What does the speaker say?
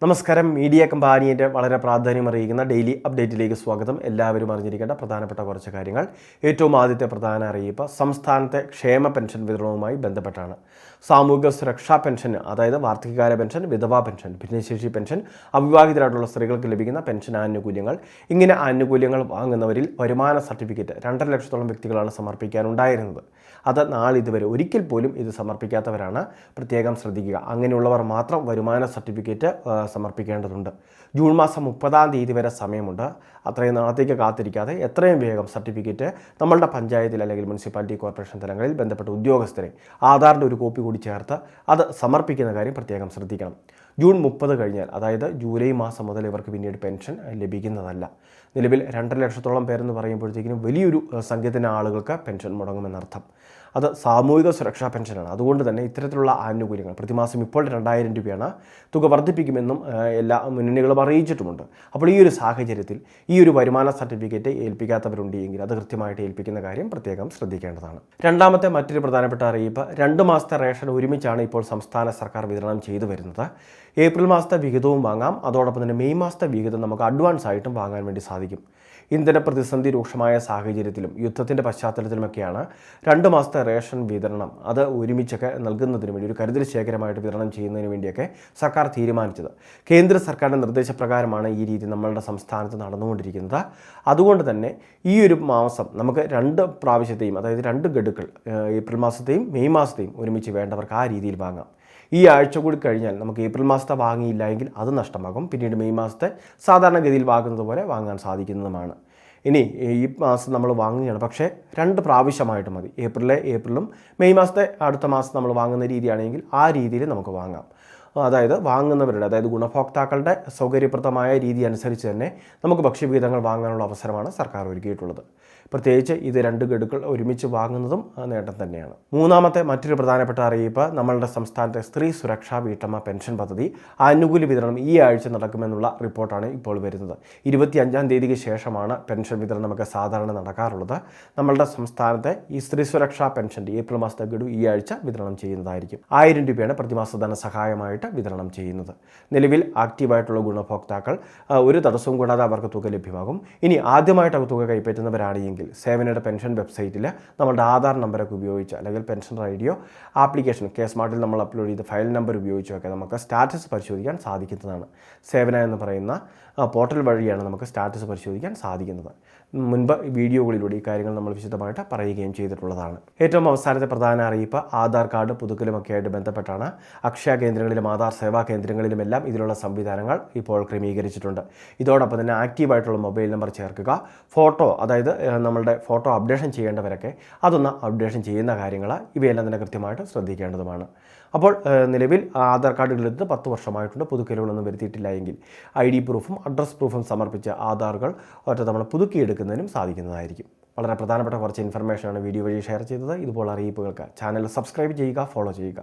നമസ്കാരം. മീഡിയ കമ്പാനിയുടെ വളരെ പ്രാധാന്യമറിയിക്കുന്ന ഡെയിലി അപ്ഡേറ്റിലേക്ക് സ്വാഗതം. എല്ലാവരും അറിഞ്ഞിരിക്കേണ്ട പ്രധാനപ്പെട്ട കുറച്ച് കാര്യങ്ങൾ. ഏറ്റവും ആദ്യത്തെ പ്രധാന അറിയിപ്പ് സംസ്ഥാനത്തെ ക്ഷേമ പെൻഷൻ വിതരണവുമായി ബന്ധപ്പെട്ടാണ്. സാമൂഹിക സുരക്ഷാ പെൻഷൻ, അതായത് വാർദ്ധക്യകാല പെൻഷൻ, വിധവാ പെൻഷൻ, ഭിന്നശേഷി പെൻഷൻ, അവിവാഹിതരായിട്ടുള്ള സ്ത്രീകൾക്ക് ലഭിക്കുന്ന പെൻഷൻ ആനുകൂല്യങ്ങൾ, ഇങ്ങനെ ആനുകൂല്യങ്ങൾ വാങ്ങുന്നവരിൽ വരുമാന സർട്ടിഫിക്കറ്റ് 2.5 ലക്ഷത്തോളം വ്യക്തികളാണ് സമർപ്പിക്കാനുണ്ടായിരുന്നത്. അത് നാളിതുവരെ ഒരിക്കൽ പോലും ഇത് സമർപ്പിക്കാത്തവരാണ്. പ്രത്യേകം ശ്രദ്ധിക്കുക. അങ്ങനെയുള്ളവർ മാത്രം വരുമാന സർട്ടിഫിക്കറ്റ് സമർപ്പിക്കേണ്ടതുണ്ട്. ജൂൺ മാസം 30-ാം തീയതി വരെ സമയമുണ്ട്. അത്രയും നാളത്തേക്ക് കാത്തിരിക്കാതെ എത്രയും വേഗം സർട്ടിഫിക്കറ്റ് നമ്മളുടെ പഞ്ചായത്തിൽ അല്ലെങ്കിൽ മുനിസിപ്പാലിറ്റി കോർപ്പറേഷൻ തലങ്ങളിൽ ബന്ധപ്പെട്ട ഉദ്യോഗസ്ഥരെ ആധാറിൻ്റെ ഒരു കോപ്പി കൂടി ചേർത്ത് അത് സമർപ്പിക്കുന്ന കാര്യം പ്രത്യേകം ശ്രദ്ധിക്കണം. ജൂൺ 30 കഴിഞ്ഞാൽ, അതായത് ജൂലൈ മാസം മുതൽ ഇവർക്ക് പിന്നീട് പെൻഷൻ ലഭിക്കുന്നതല്ല. നിലവിൽ 2.5 ലക്ഷത്തോളം പേരെന്ന് പറയുമ്പോഴത്തേക്കിനും വലിയൊരു സംഖ്യത്തിന് ആളുകൾക്ക് പെൻഷൻ മുടങ്ങുമെന്നർത്ഥം. അത് സാമൂഹിക സുരക്ഷാ പെൻഷനാണ്. അതുകൊണ്ട് തന്നെ ഇത്തരത്തിലുള്ള ആനുകൂല്യങ്ങൾ പ്രതിമാസം ഇപ്പോൾ 2000 രൂപയാണ്. തുക വർദ്ധിപ്പിക്കുമെന്നും എല്ലാ മുന്നണികളും അറിയിച്ചിട്ടുമുണ്ട്. അപ്പോൾ ഈ ഒരു സാഹചര്യത്തിൽ ഈ ഒരു വരുമാന സർട്ടിഫിക്കറ്റ് ഏൽപ്പിക്കാത്തവരുണ്ടെങ്കിൽ അത് കൃത്യമായിട്ട് ഏൽപ്പിക്കുന്ന കാര്യം പ്രത്യേകം ശ്രദ്ധിക്കേണ്ടതാണ്. രണ്ടാമത്തെ മറ്റൊരു പ്രധാനപ്പെട്ട അറിയിപ്പ്, 2 മാസത്തെ റേഷൻ ഒരുമിച്ചാണ് ഇപ്പോൾ സംസ്ഥാന സർക്കാർ വിതരണം ചെയ്തു വരുന്നത്. ഏപ്രിൽ മാസത്തെ വിഹിതവും വാങ്ങാം, അതോടൊപ്പം തന്നെ മെയ് മാസത്തെ വിഹിതം നമുക്ക് അഡ്വാൻസ് ആയിട്ടും വാങ്ങാൻ വേണ്ടി സാധിക്കും. ഇന്ധന പ്രതിസന്ധി രൂക്ഷമായ സാഹചര്യത്തിലും യുദ്ധത്തിൻ്റെ പശ്ചാത്തലത്തിലുമൊക്കെയാണ് 2 മാസത്തെ റേഷൻ വിതരണം അത് ഒരുമിച്ചൊക്കെ നൽകുന്നതിന് വേണ്ടി ഒരു കരുതൽ ശേഖരമായിട്ട് വിതരണം ചെയ്യുന്നതിന് വേണ്ടിയൊക്കെ സർക്കാർ തീരുമാനിച്ചത്. കേന്ദ്ര സർക്കാരിൻ്റെ നിർദ്ദേശപ്രകാരമാണ് ഈ രീതി നമ്മളുടെ സംസ്ഥാനത്ത് നടന്നുകൊണ്ടിരിക്കുന്നത്. അതുകൊണ്ട് തന്നെ ഈ ഒരു മാസം നമുക്ക് 2 പ്രാവശ്യത്തെയും, അതായത് 2 ഗഡുക്കൾ, ഏപ്രിൽ മാസത്തെയും മെയ് മാസത്തെയും ഒരുമിച്ച് വേണ്ടവർക്ക് ആ രീതിയിൽ വാങ്ങാം. ഈ ആഴ്ച കൂടി കഴിഞ്ഞാൽ നമുക്ക് ഏപ്രിൽ മാസത്തെ വാങ്ങിയില്ല എങ്കിൽ അത് നഷ്ടമാകും. പിന്നീട് മെയ് മാസത്തെ സാധാരണഗതിയിൽ വാങ്ങുന്നത് പോലെ വാങ്ങാൻ സാധിക്കുന്നതുമാണ്. ഇനി ഈ മാസം നമ്മൾ വാങ്ങുകയാണ്, പക്ഷേ 2 പ്രാവശ്യമായിട്ട് മതി. ഏപ്രിലും മെയ് മാസത്തെ അടുത്ത മാസം നമ്മൾ വാങ്ങുന്ന രീതിയാണെങ്കിൽ ആ രീതിയിൽ നമുക്ക് വാങ്ങാം. അതായത് വാങ്ങുന്നവരുടെ, അതായത് ഗുണഭോക്താക്കളുടെ സൗകര്യപ്രദമായ രീതി അനുസരിച്ച് തന്നെ നമുക്ക് ഭക്ഷ്യവിഹിതങ്ങൾ വാങ്ങാനുള്ള അവസരമാണ് സർക്കാർ ഒരുക്കിയിട്ടുള്ളത്. പ്രത്യേകിച്ച് ഇത് 2 ഗഡുക്കൾ ഒരുമിച്ച് വാങ്ങുന്നതും നേട്ടം തന്നെയാണ്. മൂന്നാമത്തെ മറ്റൊരു പ്രധാനപ്പെട്ട അറിയിപ്പ്, നമ്മളുടെ സംസ്ഥാനത്തെ സ്ത്രീ സുരക്ഷാ വീട്ടമ്മ പെൻഷൻ പദ്ധതി ആനുകൂല്യ വിതരണം ഈ ആഴ്ച നടക്കുമെന്നുള്ള റിപ്പോർട്ടാണ് ഇപ്പോൾ വരുന്നത്. 25-ാം തീയതിക്ക് ശേഷമാണ് പെൻഷൻ വിതരണമൊക്കെ സാധാരണ നടക്കാറുള്ളത്. നമ്മളുടെ സംസ്ഥാനത്തെ ഈ സ്ത്രീ സുരക്ഷാ പെൻഷൻ്റെ ഏപ്രിൽ മാസത്തെ ഗഡു ഈ ആഴ്ച വിതരണം ചെയ്യുന്നതായിരിക്കും. 1000 രൂപയാണ് പ്രതിമാസ ധനസഹായമായിട്ട് വിതരണം ചെയ്യുന്നത്. നിലവിൽ ആക്റ്റീവായിട്ടുള്ള ഗുണഭോക്താക്കൾ ഒരു തടസ്സവും കൂടാതെ അവർക്ക് തുക ലഭ്യമാകും. ഇനി ആദ്യമായിട്ട് തുക കൈപ്പറ്റുന്നവരാണെങ്കിൽ സേവനയുടെ പെൻഷൻ വെബ്സൈറ്റിൽ നമ്മളുടെ ആധാർ നമ്പറൊക്കെ ഉപയോഗിച്ച്, അല്ലെങ്കിൽ പെൻഷൻ ഐഡിയോ ആപ്ലിക്കേഷൻ സ്മാർട്ടിൽ നമ്മൾ അപ്ലോഡ് ചെയ്ത ഫയൽ നമ്പർ ഉപയോഗിച്ചൊക്കെ നമുക്ക് സ്റ്റാറ്റസ് പരിശോധിക്കാൻ സാധിക്കുന്നതാണ്. സേവന എന്ന് പറയുന്ന പോർട്ടൽ വഴിയാണ് നമുക്ക് സ്റ്റാറ്റസ് പരിശോധിക്കാൻ സാധിക്കുന്നത്. മുൻപ് വീഡിയോകളിലൂടെ ഈ കാര്യങ്ങൾ നമ്മൾ വിശദമായിട്ട് പറയുകയും ചെയ്തിട്ടുള്ളതാണ്. ഏറ്റവും അവസാനത്തെ പ്രധാന അറിയിപ്പ്, ആധാർ കാർഡ് പുതുക്കലുമൊക്കെ ആയിട്ട് ബന്ധപ്പെട്ടാണ്. അക്ഷയ കേന്ദ്രങ്ങളിലും ആധാർ സേവാ കേന്ദ്രങ്ങളിലുമെല്ലാം ഇതിലുള്ള സംവിധാനങ്ങൾ ഇപ്പോൾ ക്രമീകരിച്ചിട്ടുണ്ട്. ഇതോടൊപ്പം തന്നെ ആക്റ്റീവായിട്ടുള്ള മൊബൈൽ നമ്പർ ചേർക്കുക, ഫോട്ടോ, അതായത് നമ്മളുടെ ഫോട്ടോ അപ്ഡേഷൻ ചെയ്യേണ്ടവരൊക്കെ അതൊന്ന് അപ്ഡേഷൻ ചെയ്യുന്ന കാര്യങ്ങൾ ഇവയെല്ലാം തന്നെ കൃത്യമായിട്ട് ശ്രദ്ധിക്കേണ്ടതുമാണ്. അപ്പോൾ നിലവിൽ ആധാർ കാർഡുകളെടുത്ത് 10 വർഷമായിട്ടുണ്ട്. പുതുക്കലുകളൊന്നും വരുത്തിയിട്ടില്ല എങ്കിൽ ID പ്രൂഫും അഡ്രസ് പ്രൂഫും സമർപ്പിച്ച ആധാറുകൾ ഒറ്റത്തവണ പുതുക്കിയെടുക്കുന്നതിനും സാധിക്കുന്നതായിരിക്കും. വളരെ പ്രധാനപ്പെട്ട കുറച്ച് ഇൻഫർമേഷനാണ് വീഡിയോ വഴി ഷെയർ ചെയ്തത്. ഇതുപോലെ അറിയിപ്പുകൾക്ക് ചാനൽ സബ്സ്ക്രൈബ് ചെയ്യുക, ഫോളോ ചെയ്യുക.